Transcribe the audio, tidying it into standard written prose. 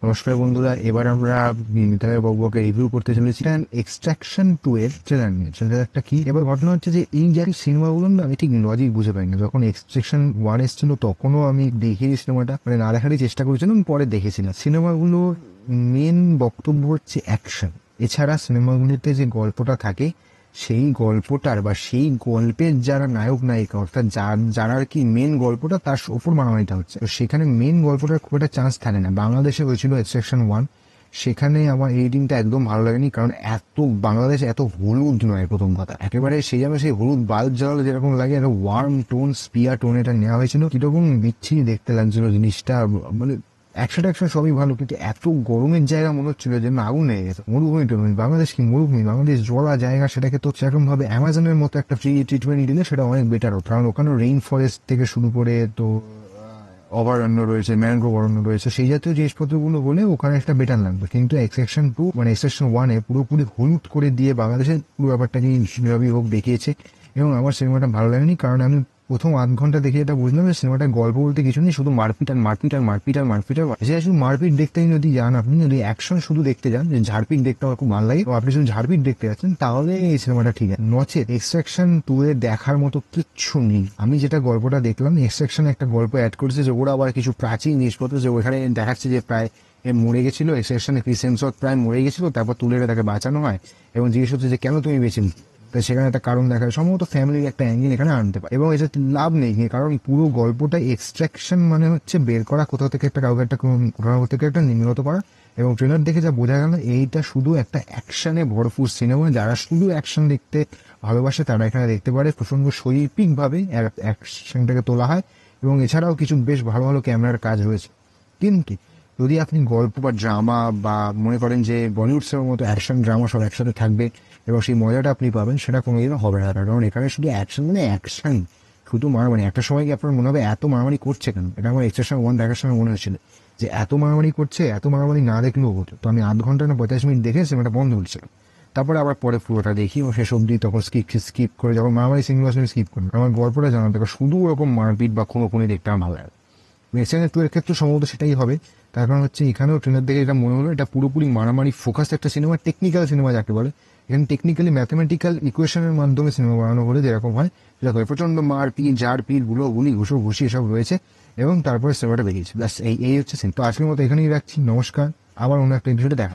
নমস্কার বন্ধুরা, এবার আমরা মিতালের বকবকে রিভিউ করতে চলেছি এক্সট্রাকশন 2 এর ট্রেলার নিয়ে। ট্রেলারটা কি? এবার ঘটনা হচ্ছে যে এই যে সিনেমাগুলো না আমি ঠিক লজিক বুঝে পাই না। যখন এক্সট্রাকশন 1 এসেছিল তখনও আমি দেখিনি সিনেমাটা, মানে না দেখারই চেষ্টা করেছিলাম, পরে দেখেছিলাম। সিনেমাগুলো মেন বক্তব্য হচ্ছে অ্যাকশন, এছাড়া সিনেমাগুলিতে যে গল্পটা থাকে সেই গল্পটার বা সেই গল্পের যারা নায়ক নায়িকা, অর্থাৎ যারা আর কি মেন গল্পটা তার ওপর মারামারিটা হচ্ছে, তো সেখানে মেন গল্পটার খুব একটা চান্স থাকে না। বাংলাদেশে হয়েছিল এক্সট্রাকশন 1, সেখানে আমার এডিটিংটা একদম ভালো লাগেনি, কারণ বাংলাদেশে এত হলুদ নয়। প্রথম কথা, একেবারে সেই যাবে সেই হলুদ বাল্ব জ্বালালে যেরকম লাগে, একটা ওয়ার্ম টোন, স্পিয়ার টোন এটা নেওয়া হয়েছিল, কিরকম বিচ্ছিরি দেখতে লাগছিল জিনিসটা। মানে একশোটা একশো সবই ভালো, কিন্তু এত গরমের জায়গা মনে হচ্ছিল যে আগুন লেগে গেছে। মরুভূমি টরুভূমি, বাংলাদেশ কি মরুভূমি? বাংলাদেশ জলা জায়গা, সেটাকে তো সেরকম ভাবে অ্যামাজনের মতো একটা ফ্রি ট্রিটমেন্ট দিলে সেটা অনেক বেটার হতো। কারণ ওখানে রেইন ফরেস্ট থেকে শুরু করে তো অভয়ারণ্য রয়েছে, ম্যানগ্রোভ অরণ্য রয়েছে, সেই জাতীয় জিনিসপত্রগুলো হলে ওখানে একটা বেটার লাগবে। কিন্তু এক্সট্রাকশন 2 মানে এক্সট্রাকশন 1-এ পুরোপুরি হলুদ করে দিয়ে বাংলাদেশের পুরো ব্যাপারটাকে নিরবি হোক দেখিয়েছে, এবং আমার সিনেমাটা ভালো লাগেনি। কারণ আমি প্রথম আধ ঘন্টা দেখে এটা বুঝলাম যে সিনেমাটার গল্প বলতে কিছু নেই, শুধু মারপিট আর মারপিট আর মারপিট আর মারপিট আর যে শুধু মারপিট দেখতেই যদি যান, আপনি যদি অ্যাকশন শুধু দেখতে যান, যে ঝাড়পিট দেখতে আমার খুব ভালো লাগে, তো আপনি শুধু ঝাড়পিট দেখতে যাচ্ছেন, তাহলে এই সিনেমাটা ঠিক আছে। নচেত এক্সট্রাকশন 2 এ দেখার মতো কিচ্ছু নেই। আমি যেটা গল্পটা দেখলাম, এক্সট্রাকশন একটা গল্প অ্যাড করেছে যে ওরা আবার কিছু প্রাচীন জিনিসপত্র, যে ওখানে দেখাচ্ছে যে প্রায় মরে গেছিল এক্সট্রাকশনে, ক্রিস হেমসওয়ার্থ প্রায় মরে গেছিল, তারপর তুলে তাকে বাঁচানো হয় এবং জিজ্ঞেস হচ্ছে যে কেন তুমি বেঁচে? তো সেখানে একটা কারণ দেখা যায়, সম্ভবত ফ্যামিলির একটা অ্যাঙ্গেল এখানে আনতে পারে, এবং এটা লাভ নেই, কারণ পুরো গল্পটা এক্সট্রাকশন মানে হচ্ছে বের করা কোথাও থেকে একটা কাউকে একটা কোথাও থেকে একটা নির্গত করা। এবং ট্রেলার দেখে যা বোঝা গেল, এইটা শুধু একটা অ্যাকশনে ভরপুর সিনেমা। যারা শুধু অ্যাকশন দেখতে ভালোবাসে তারা এখানে দেখতে পারে। প্রসঙ্গ শৈল্পিকভাবে অ্যাকশনটাকে তোলা হয়, এবং এছাড়াও কিছু বেশ ভালো ভালো ক্যামেরার কাজ রয়েছে। কিন্তু যদি আপনি গল্প বা ড্রামা বা মনে করেন যে বলিউড সিনেমার মতো অ্যাকশন ড্রামা সব একসাথে থাকবে এবং সেই মজাটা আপনি পাবেন, সেটা কোনোদিনও হবে না। কারণ এখানে শুধু অ্যাকশন মানে অ্যাকশন, শুধু মারামারি। একটা সময় কি আপনার মনে হবে এত মারামারি করছে কেন? এটা আমার এক্সট্রাকশন 1 দেখার সময় মনে হয়েছিল যে এত মারামারি করছে, এত মারামারি না দেখলেও হতো। তো আমি আধ ঘন্টা না 45 মিনিট দেখে সিনেমাটা বন্ধ হয়েছিল। তারপরে আবার পরে পুরোটা দেখি ও শেষ অব্দি, তখন স্কিপ করে যখন মারামারি সিনেমা স্কিপ করি, আমার গল্পটা জানাতে শুধু ওরকম মারপিট বা খুনোখুনি দেখতে আমার ভালো লাগে। এক্সট্রাকশন 2 এর ক্ষেত্রে সম্ভবত সেটাই হবে। তার কারণ হচ্ছে এখানেও ট্রেলার দেখে এটা মনে হলো এটা পুরোপুরি মারামারি ফোকাস একটা সিনেমা, টেকনিক্যাল সিনেমা যাকে বলে। এখানে টেকনিক্যালি ম্যাথমেটিক্যাল ইকুয়েশনের মাধ্যমে সিনেমা বানানো হলে যেরকম হয় সেটা হয়। প্রচন্ড মারপিট, ঝাড়পিট, গুলি ঘুষো ঘুষি এসব রয়েছে, এবং তারপরে সিনেমাটা বেরিয়েছে। ব্যাস এই হচ্ছে সিন। তো আজকের মতো এখানেই রাখছি। নমস্কার, আবার অন্য একটা এপিসোডে দেখা।